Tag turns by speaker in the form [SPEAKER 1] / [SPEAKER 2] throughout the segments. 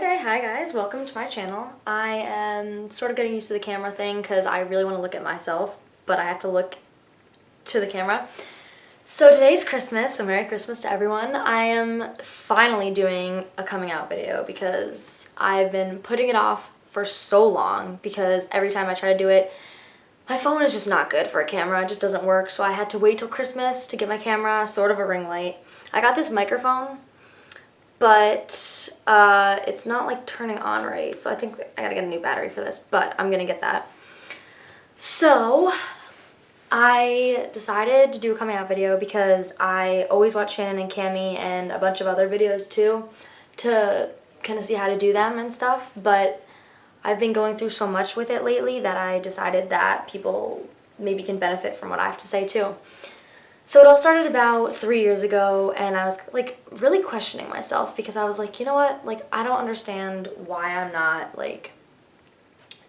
[SPEAKER 1] Okay, hi guys, welcome to my channel. I am sort of getting used to the camera thing because I really want to look at myself, but I have to look to the camera. So today's Christmas, so Merry Christmas to everyone. I am finally doing a coming out video because I've been putting it off for so long because every time I try to do it, my phone is just not good for a camera. It just doesn't work, so I had to wait till Christmas to get my camera, sort of a ring light. I got this microphone, but it's not like turning on right, so I think I gotta get a new battery for this, but I'm gonna get that. So I decided to do a coming out video because I always watch Shannon and Cami and a bunch of other videos too to kind of see how to do them and stuff, but I've been going through so much with it lately that I decided that people maybe can benefit from what I have to say too. So it all started about 3 years ago, and I was like really questioning myself because I was like, you know what, like I don't understand why I'm not like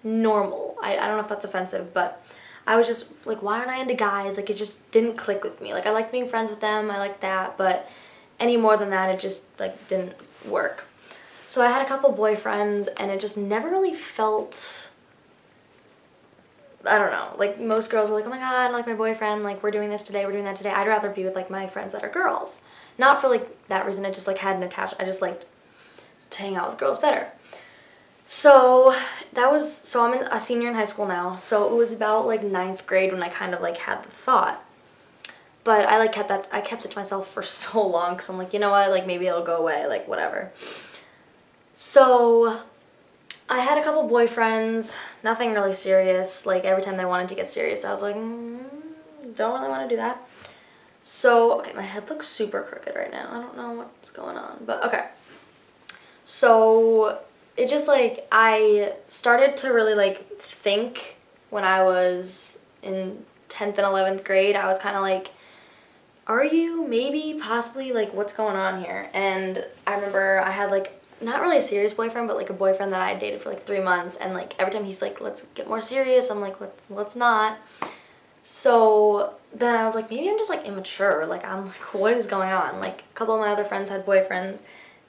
[SPEAKER 1] normal. I don't know if that's offensive, but I was just like, why aren't I into guys? Like it just didn't click with me. Like I like being friends with them, I like that, but any more than that it just like didn't work. So I had a couple boyfriends and it just never really felt, I don't know, like most girls are like, oh my god, I like my boyfriend, like we're doing this today, we're doing that today. I'd rather be with like my friends that are girls. Not for like that reason, I just like had an attachment, I just liked to hang out with girls better. So I'm a senior in high school now, so it was about like 9th grade when I kind of like had the thought. But I kept it to myself for so long because I'm like, you know what, like maybe it'll go away, like whatever. So I had a couple boyfriends, nothing really serious. Like every time they wanted to get serious, I was like, don't really want to do that. So, okay, my head looks super crooked right now. I don't know what's going on, but okay. So it just like, I started to really like think when I was in 10th and 11th grade. I was kind of like, are you maybe possibly like what's going on here? And I remember I had like not really a serious boyfriend, but like a boyfriend that I dated for like 3 months, and like every time he's like, let's get more serious, I'm like, let's not. So then I was like, maybe I'm just like immature, like I'm like, what is going on? Like a couple of my other friends had boyfriends,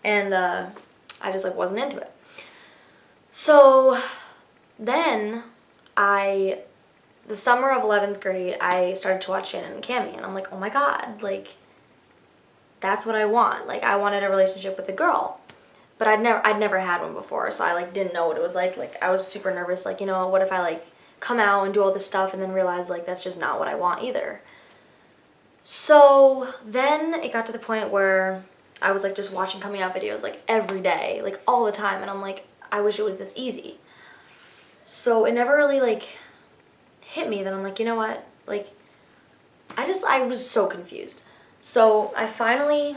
[SPEAKER 1] and I just like wasn't into it. So then the summer of 11th grade, I started to watch Shannon and Cami, and I'm like, oh my god, like that's what I want. Like I wanted a relationship with a girl. But I'd never had one before, so I like didn't know what it was like. Like I was super nervous, like, you know, what if I like come out and do all this stuff and then realize like that's just not what I want either. So then it got to the point where I was like just watching coming out videos like every day, like all the time, and I'm like, I wish it was this easy. So it never really like hit me that I'm like, you know what, like I was so confused. So I finally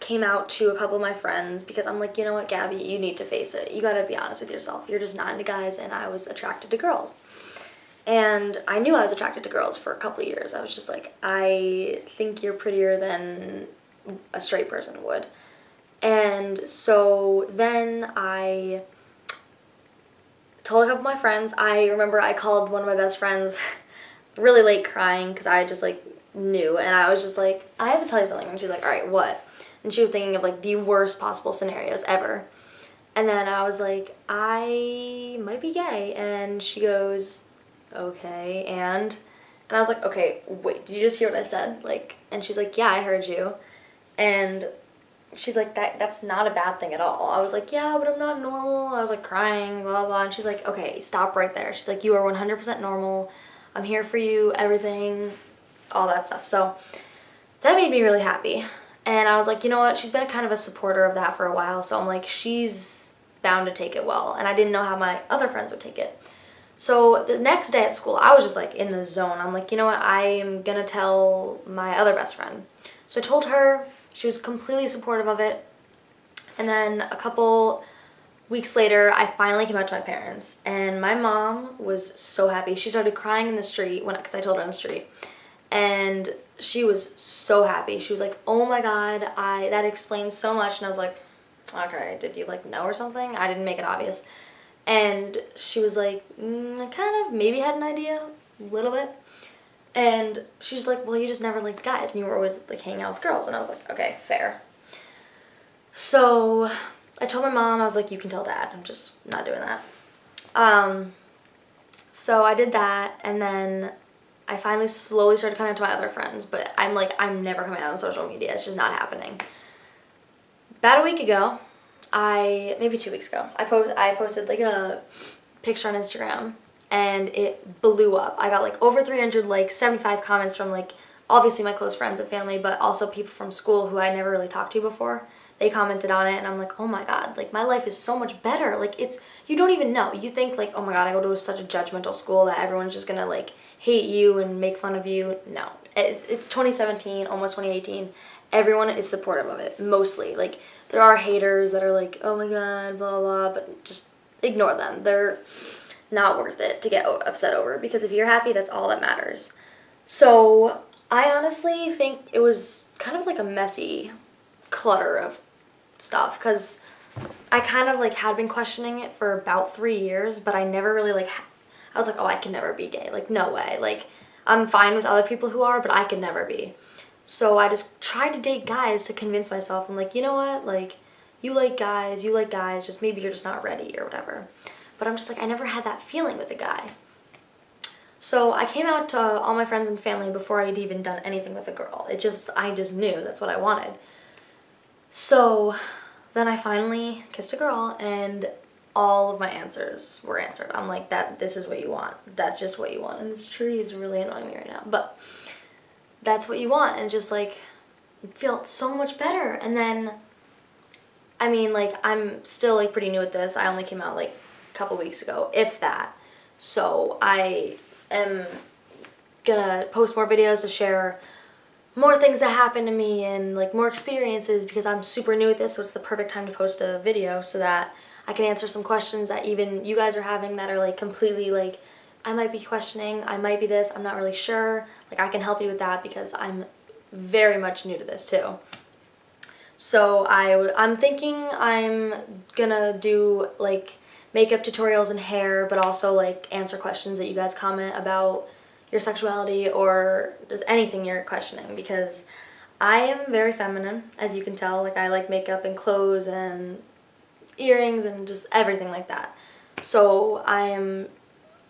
[SPEAKER 1] came out to a couple of my friends because I'm like, you know what, Gabby, you need to face it. You gotta be honest with yourself. You're just not into guys, and I was attracted to girls. And I knew I was attracted to girls for a couple of years. I was just like, I think you're prettier than a straight person would. And so then I told a couple of my friends. I remember I called one of my best friends really late crying because I just like knew, and I was just like, I have to tell you something. And she's like, all right, what? And she was thinking of like the worst possible scenarios ever. And then I was like, I might be gay. And she goes, okay, and I was like, okay, wait, did you just hear what I said? Like, and she's like, yeah, I heard you. And she's like, that's not a bad thing at all. I was like, yeah, but I'm not normal. I was like crying, blah, blah, blah. And she's like, okay, stop right there. She's like, you are 100% normal. I'm here for you, everything, all that stuff. So that made me really happy. And I was like, you know what, she's been kind of a supporter of that for a while, so I'm like, she's bound to take it well. And I didn't know how my other friends would take it. So the next day at school, I was just like in the zone. I'm like, you know what, I am gonna tell my other best friend. So I told her, she was completely supportive of it. And then a couple weeks later, I finally came out to my parents, and my mom was so happy. She started crying in the street because I told her in the street. And she was so happy. She was like, oh my god, that explains so much. And I was like, okay, did you like know or something? I didn't make it obvious. And she was like, I kind of maybe had an idea, a little bit. And she's like, well, you just never liked guys and you were always like hanging out with girls. And I was like, okay, fair. So I told my mom, I was like, you can tell Dad, I'm just not doing that. So I did that, and then I finally slowly started coming out to my other friends, but I'm never coming out on social media. It's just not happening. About a week ago, maybe 2 weeks ago, I posted like a picture on Instagram, and it blew up. I got like over 300 likes, 75 comments from like obviously my close friends and family, but also people from school who I never really talked to before. They commented on it, and I'm like, oh my God, like my life is so much better. Like you don't even know. You think like, oh my God, I go to such a judgmental school that everyone's just gonna like hate you and make fun of you. No, it's 2017, almost 2018. Everyone is supportive of it, mostly. Like there are haters that are like, oh my God, blah, blah, but just ignore them. They're not worth it to get upset over, because if you're happy, that's all that matters. So I honestly think it was kind of like a messy clutter of stuff, because I kind of like had been questioning it for about 3 years, but I never really like, I was like, oh, I can never be gay. Like, no way. Like, I'm fine with other people who are, but I could never be. So I just tried to date guys to convince myself. I'm like, you know what? Like, you like guys, just maybe you're just not ready or whatever. But I'm just like, I never had that feeling with a guy. So I came out to all my friends and family before I'd even done anything with a girl. I just knew that's what I wanted. So then I finally kissed a girl, and all of my answers were answered. I'm like, this is what you want. That's just what you want. And this tree is really annoying me right now. But that's what you want. And just like, it felt so much better. And then, I mean, like, I'm still like pretty new at this. I only came out like a couple weeks ago, if that. So I am gonna post more videos to share more things that happened to me and like more experiences, because I'm super new at this, so it's the perfect time to post a video so that I can answer some questions that even you guys are having that are like completely like, I might be questioning, I might be this, I'm not really sure. Like, I can help you with that because I'm very much new to this too. So I'm thinking I'm gonna do like makeup tutorials and hair, but also like answer questions that you guys comment about your sexuality or just anything you're questioning, because I am very feminine, as you can tell. Like, I like makeup and clothes and earrings and just everything like that. So I am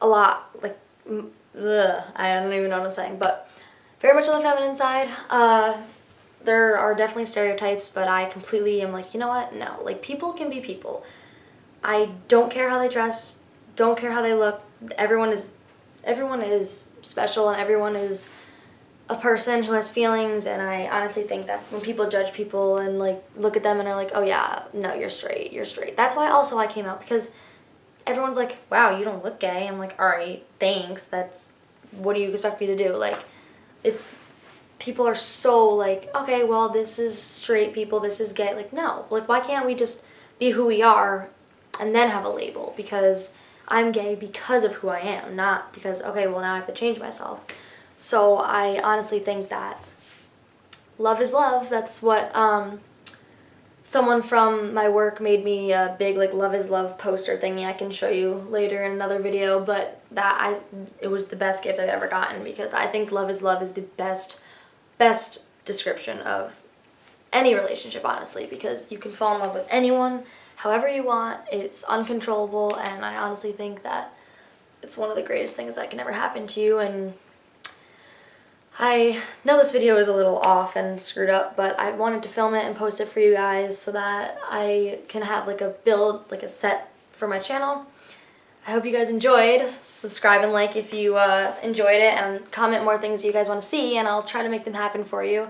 [SPEAKER 1] a lot like, I don't even know what I'm saying, but very much on the feminine side. There are definitely stereotypes, but I completely am like, you know what? No, like, people can be people. I don't care how they dress, don't care how they look. Everyone is special, and everyone is a person who has feelings. And I honestly think that when people judge people and like look at them and are like, oh yeah, no, you're straight, that's why also I came out, because everyone's like, wow, you don't look gay. I'm like, all right, thanks, what do you expect me to do? Like, people are so like, okay, well, this is straight people, this is gay. Like, no, like, why can't we just be who we are and then have a label? Because I'm gay because of who I am, not because, okay, well, now I have to change myself. So I honestly think that love is love. That's what someone from my work made me a big like love is love poster thingy. I can show you later in another video, but it was the best gift I've ever gotten, because I think love is the best description of any relationship, honestly, because you can fall in love with anyone however you want. It's uncontrollable, and I honestly think that it's one of the greatest things that can ever happen to you. And I know this video is a little off and screwed up, but I wanted to film it and post it for you guys so that I can have like a set for my channel. I hope you guys enjoyed. Subscribe and like if you enjoyed it, and comment more things you guys want to see, and I'll try to make them happen for you.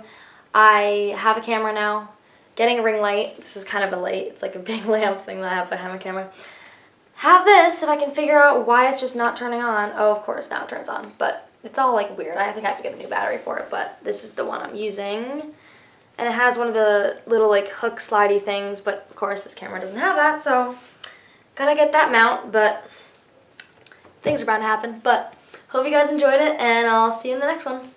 [SPEAKER 1] I have a camera now, getting a ring light. This is kind of a light. It's like a big lamp thing that I have behind my camera. Have this if I can figure out why it's just not turning on. Oh, of course, now it turns on, but it's all like weird. I think I have to get a new battery for it, but this is the one I'm using. And it has one of the little like hook slidey things, but of course this camera doesn't have that, so gotta get that mount, but things are bound to happen. But hope you guys enjoyed it, and I'll see you in the next one.